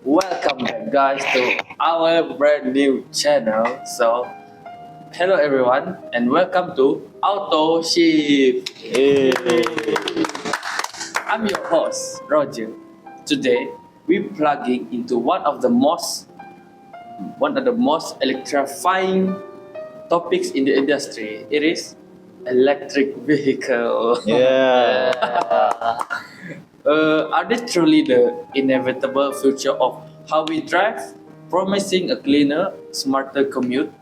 Welcome back, guys, to our brand new channel. Hello everyone, and welcome to Auto Shift. Hey. I'm your host, Roger. Today, we're plugging into one of the most electrifying topics in the industry. It is electric vehicle. Yeah. Are they truly the inevitable future of how we drive, promising a cleaner, smarter commute?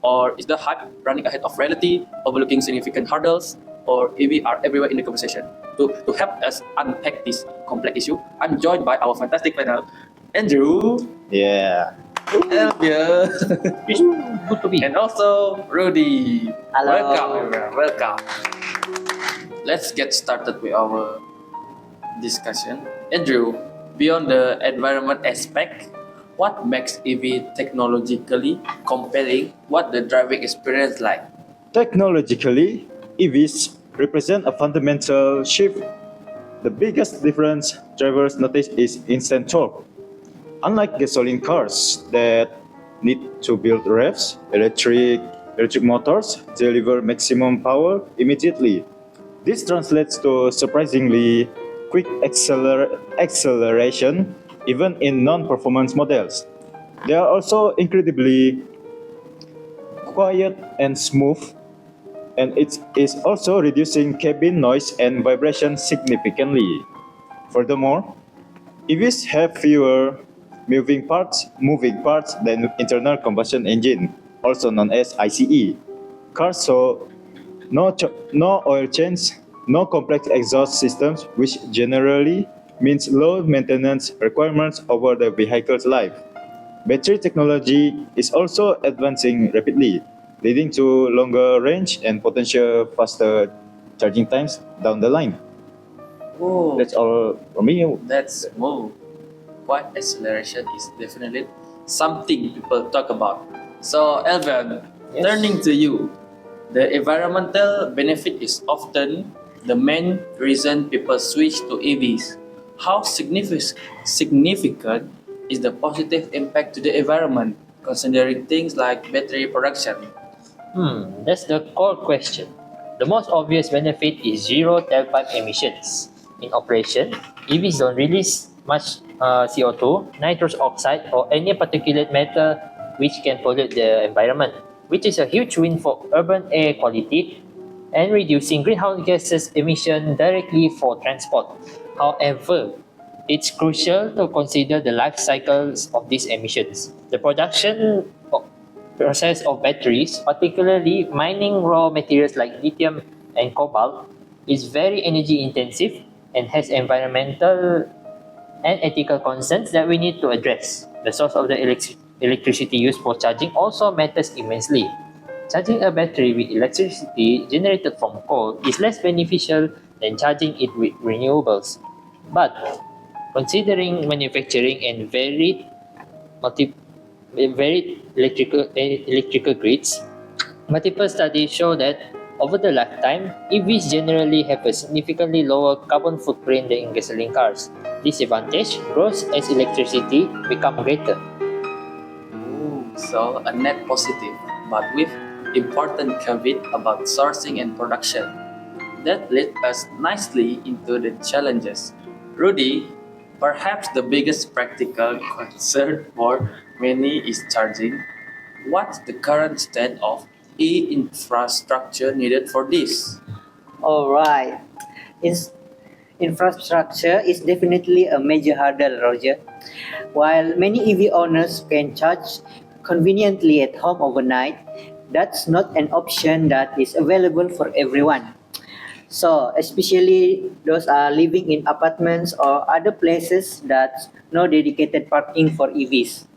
Or is the hype running ahead of reality, overlooking significant hurdles, or EV are everywhere in the conversation? To help us unpack this complex issue, I'm joined by our fantastic panel, Andrew, Yeah. Elvia, Good to be. and also Rudy. Hello. Welcome, everyone. Welcome. Let's get started with our discussion. Andrew, beyond the environment aspect, what makes EV technologically compelling? What the driving experience like? Technologically, EVs represent a fundamental shift. The biggest difference drivers notice is instant torque. Unlike gasoline cars that need to build revs, electric motors deliver maximum power immediately. This translates to surprisingly quick acceleration even in non-performance models. They are also incredibly quiet and smooth, and it is also reducing cabin noise and vibration significantly. Furthermore, EVs have fewer moving parts than internal combustion engine, also known as ICE cars, so no oil change, no complex exhaust systems, which generally means low maintenance requirements over the vehicle's life. Battery technology is also advancing rapidly, leading to longer range and potential faster charging times down the line. Oh, That's all from me. that's smooth. Quiet acceleration is definitely something people talk about. So, Elvin, Yes. turning to you, the environmental benefit is often the main reason people switch to EVs. How significant is the positive impact to the environment, considering things like battery production? That's the core question. The most obvious benefit is zero tailpipe emissions. In operation, EVs don't release much CO2, nitrous oxide, or any particulate matter which can pollute the environment, which is a huge win for urban air quality and reducing greenhouse gases emission directly for transport. However, it's crucial to consider the life cycles of these emissions. The process of batteries, particularly mining raw materials like lithium and cobalt, is very energy intensive and has environmental and ethical concerns that we need to address. The source of the electricity used for charging also matters immensely. Charging a battery with electricity generated from coal is less beneficial than charging it with renewables. But considering manufacturing and multi, varied electrical grids, multiple studies show that over the lifetime, EVs generally have a significantly lower carbon footprint than gasoline cars. This advantage grows as electricity becomes greater. Ooh, so a net positive, but with important caveat about sourcing and production. That leads us nicely into the challenges. Rudy, perhaps the biggest practical concern for many is charging. What's the current state of e-infrastructure needed for this? All right. Ins- Infrastructure is definitely a major hurdle, Roger. While many EV owners can charge conveniently at home overnight, that's not an option that is available for everyone. So, especially those are living in apartments or other places that no dedicated parking for EVs.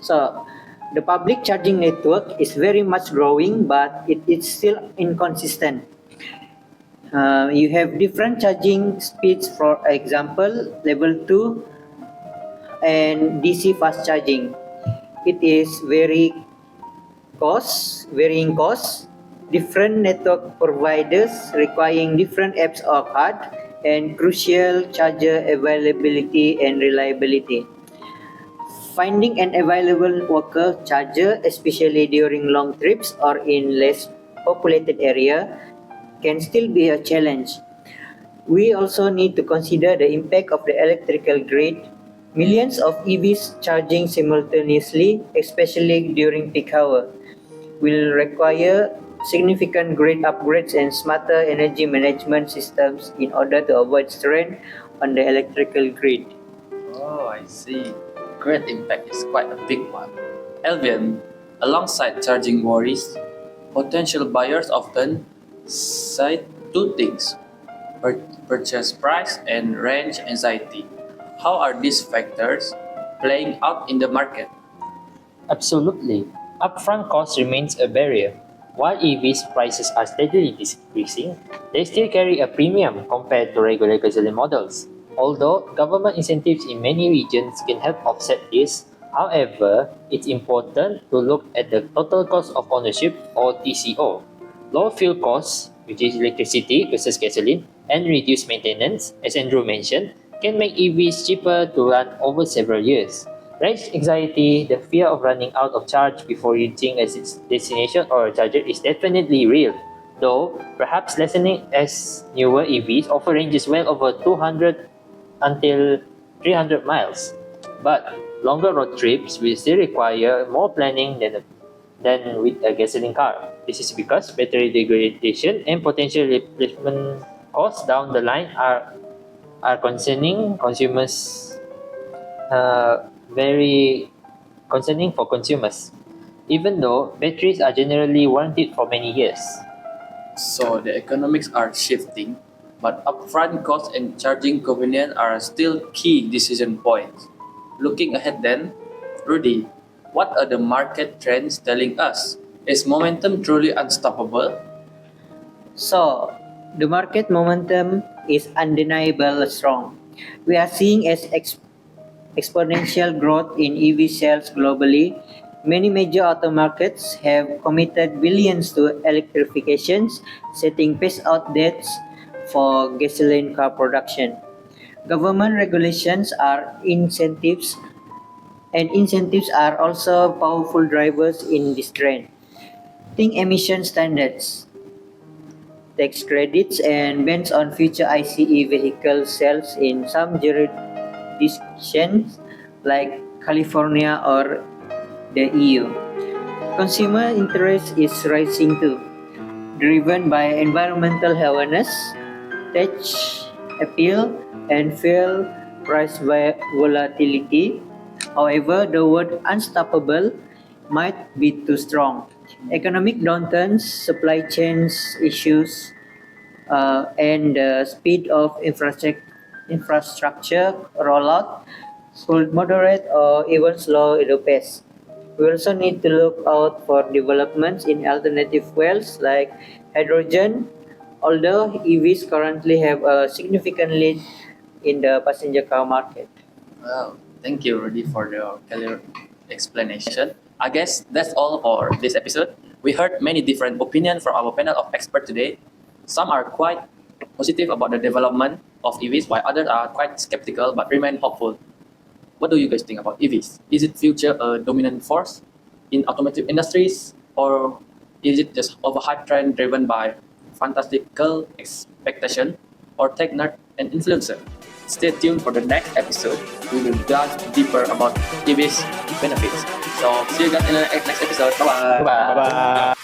So, the public charging network is very much growing, but it is still inconsistent. You have different charging speeds, for example, level 2 and DC fast charging. It is varying costs, different network providers requiring different apps or card, and crucial charger availability and reliability. Finding an available worker charger, especially during long trips or in less populated area, can still be a challenge. We also need to consider the impact of the electrical grid. Millions of EVs charging simultaneously, especially during peak hour, will require significant grid upgrades and smarter energy management systems in order to avoid strain on the electrical grid. Oh, I see. Great impact is quite a big one. Alvin, alongside charging worries, potential buyers often cite two things: purchase price and range anxiety. How are these factors playing out in the market? Absolutely. Upfront cost remains a barrier. While EVs prices are steadily decreasing, they still carry a premium compared to regular gasoline models. Although government incentives in many regions can help offset this, however, it's important to look at the total cost of ownership or TCO. Low fuel costs, which is electricity versus gasoline, and reduced maintenance, as Andrew mentioned, can make EVs cheaper to run over several years. Range anxiety, the fear of running out of charge before reaching a destination or a charger, is definitely real, though perhaps lessening as newer EVs offer ranges well over 200 until 300 miles. But longer road trips will still require more planning than with a gasoline car. This is because battery degradation and potential replacement costs down the line are concerning consumers very concerning for consumers, even though batteries are generally warranted for many years. So the economics are shifting, but upfront costs and charging convenience are still key decision points. Looking ahead then, Rudy, what are the market trends telling us? Is momentum truly unstoppable? So, the market momentum is undeniably strong. We are seeing exponential growth in EV sales globally. Many major auto markets have committed billions to electrifications, setting phase-out dates for gasoline car production. Government regulations are incentives are also powerful drivers in this trend. Think emission standards, tax credits, and bans on future ICE vehicle sales in some jurisdictions like California or the EU. Consumer interest is rising too, driven by environmental awareness, tax appeal, and fuel price volatility. However, the word unstoppable might be too strong. Economic downturns, supply chains issues, and the speed of infrastructure rollout could moderate or even slow the pace. We also need to look out for developments in alternative fuels like hydrogen, although EVs currently have a significant lead in the passenger car market. Well, thank you, Rudy, for the clear explanation. I guess that's all for this episode. We heard many different opinions from our panel of experts today. Some are quite positive about the development of EVs, while others are quite skeptical but remain hopeful. What do you guys think about EVs? Is it future a dominant force in automotive industries, or is it just overhyped trend driven by fantastical expectation or tech nerd and influencer? Stay tuned for the next episode. We will dive deeper about EVs benefits. So see you guys in the next episode. Bye bye. Bye. Bye bye.